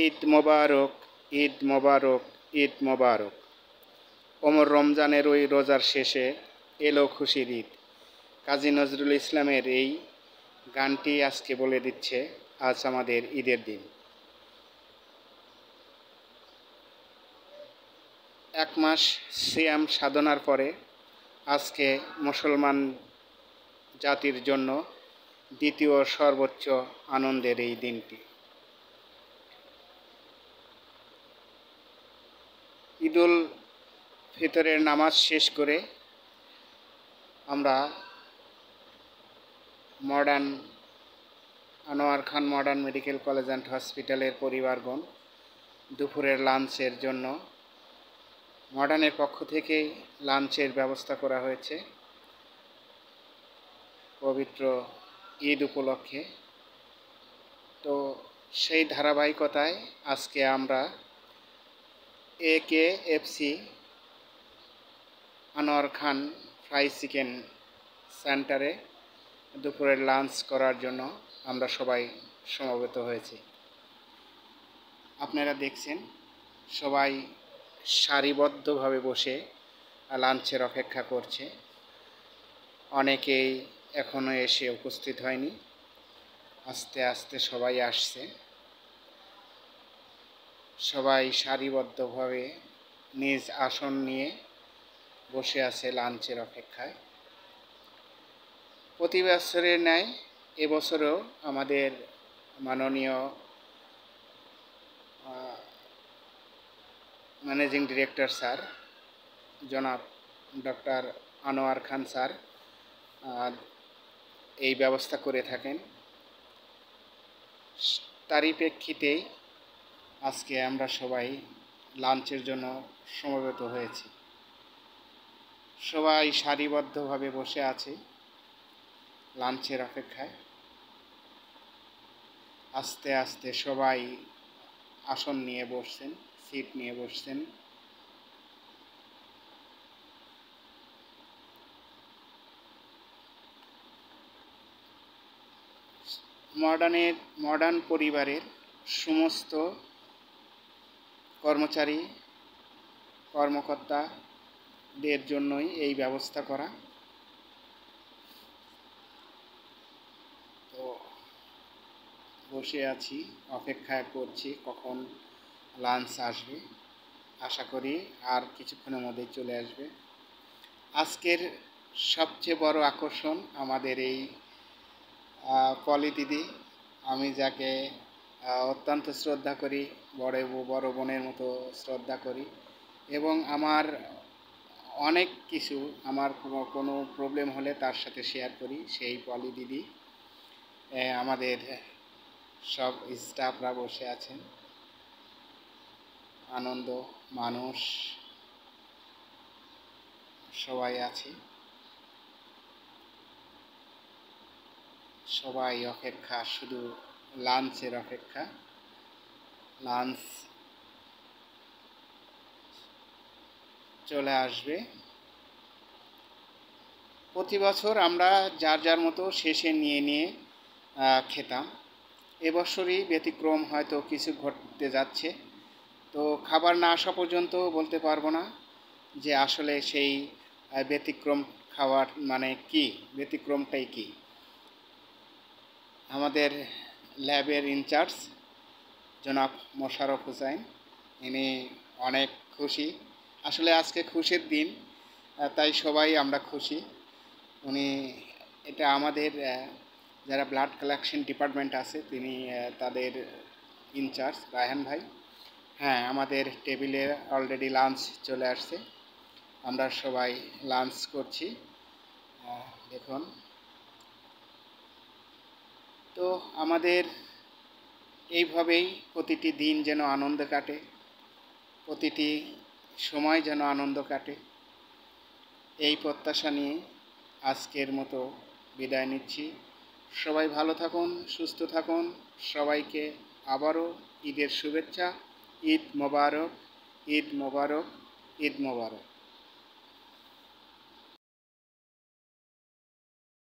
ঈদ মোবারক, ঈদ মোবারক, ঈদ মোবারক। ওমর রমজানের ওই রোজার শেষে এলো খুশির ঈদ। কাজী নজরুল ইসলামের এই গানটি আজকে বলে দিচ্ছে আজ আমাদের ঈদের দিন। এক মাস সিয়াম সাধনার পরে আজকে মুসলমান জাতির জন্য দ্বিতীয় সর্বোচ্চ আনন্দের এই দিনটি। ঈদুল ফিতরের নামাজ শেষ করে আমরা আনোয়ার খান মডার্ন মেডিকেল কলেজ অ্যান্ড হসপিটালের পরিবারগণ দুপুরের লাঞ্চের জন্য মডার্নের পক্ষ থেকে লাঞ্চের ব্যবস্থা করা হয়েছে পবিত্র ঈদ উপলক্ষে। তো সেই ধারাবাহিকতায় আজকে আমরা AKFC আনোয়ার খান ফ্রাই চিকেন সেন্টারে দুপুরের লাঞ্চ করার জন্য আমরা সবাই সমবেত হয়েছি। আপনারা দেখছেন সবাই সারিবদ্ধভাবে বসে লাঞ্চের অপেক্ষা করছে। অনেকেই এখনো এসে উপস্থিত হয়নি, আস্তে আস্তে সবাই আসছে। সবাই সারিবদ্ধভাবে নিজ আসন নিয়ে বসে আছে লাঞ্চের অপেক্ষায়। প্রতি বছরের ন্যায় এবছরও আমাদের মাননীয় ম্যানেজিং ডিরেক্টর স্যার জনাব ডক্টর আনোয়ার খান স্যার এই ব্যবস্থা করে থাকেন। তারই প্রেক্ষিতেই আজকে আমরা সবাই লাঞ্চের জন্য সমবেত হয়েছি। সবাই সারিবদ্ধভাবে বসে আছে লাঞ্চের অপেক্ষায়। আস্তে আস্তে সবাই আসন নিয়ে বসছেন, সিট নিয়ে বসছেন। মডার্ন পরিবারের সমস্ত কর্মচারী কর্মকর্তাদের জন্যই এই ব্যবস্থা করা। তো বসে আছি, অপেক্ষা করছি কখন লাঞ্চ আসবে। আশা করি আর কিছুক্ষণের মধ্যেই চলে আসবে। আজকের সবচেয়ে বড় আকর্ষণ আমাদের এই পলি দিদি, আমি যাকে অত্যন্ত শ্রদ্ধা করি, বড় বোনের মতো শ্রদ্ধা করি, এবং আমার অনেক কিছু আমার কোনো প্রবলেম হলে তার সাথে শেয়ার করি। সেই পলি দিদি, আমাদের সব স্টাফরা বসে আছেন। আনন্দ মানুষ সবাই আছে, সবাই অপেক্ষা, শুধু লাঞ্চের অপেক্ষা। লাঞ্চ চলে আসবে। প্রতি বছর আমরা যার যার মতো শেষে নিয়ে খেতাম। এবছরই ব্যতিক্রম, হয়তো কিছু ঘটতে যাচ্ছে। তো খাবার না আসা পর্যন্ত বলতে পারবো না যে আসলে সেই ব্যতিক্রম খাওয়ার মানে কি, ব্যতিক্রমটাই কি। আমাদের ল্যাবের ইনচার্জ জনাব মোশাররফ হোসেন, ইনি অনেক খুশি। আসলে আজকে খুশির দিন, তাই সবাই আমরা খুশি। উনি এটা আমাদের যারা ব্লাড কালেকশন ডিপার্টমেন্ট আছে তিনি তাদের ইনচার্জ রায়হান ভাই। হ্যাঁ, আমাদের টেবিলে অলরেডি লাঞ্চ চলে আসছে, আমরা সবাই লাঞ্চ করছি। দেখুন, তো আমাদের এইভাবেই প্রতিটি দিন যেন আনন্দ কাটে, প্রতিটি সময় যেন আনন্দ কাটে, এই প্রত্যাশা নিয়ে আজকের মতো বিদায় নিচ্ছি। সবাই ভালো থাকুন, সুস্থ থাকুন। সবাইকে আবারও ঈদের শুভেচ্ছা। ঈদ মোবারক, ঈদ মোবারক, ঈদ মোবারক।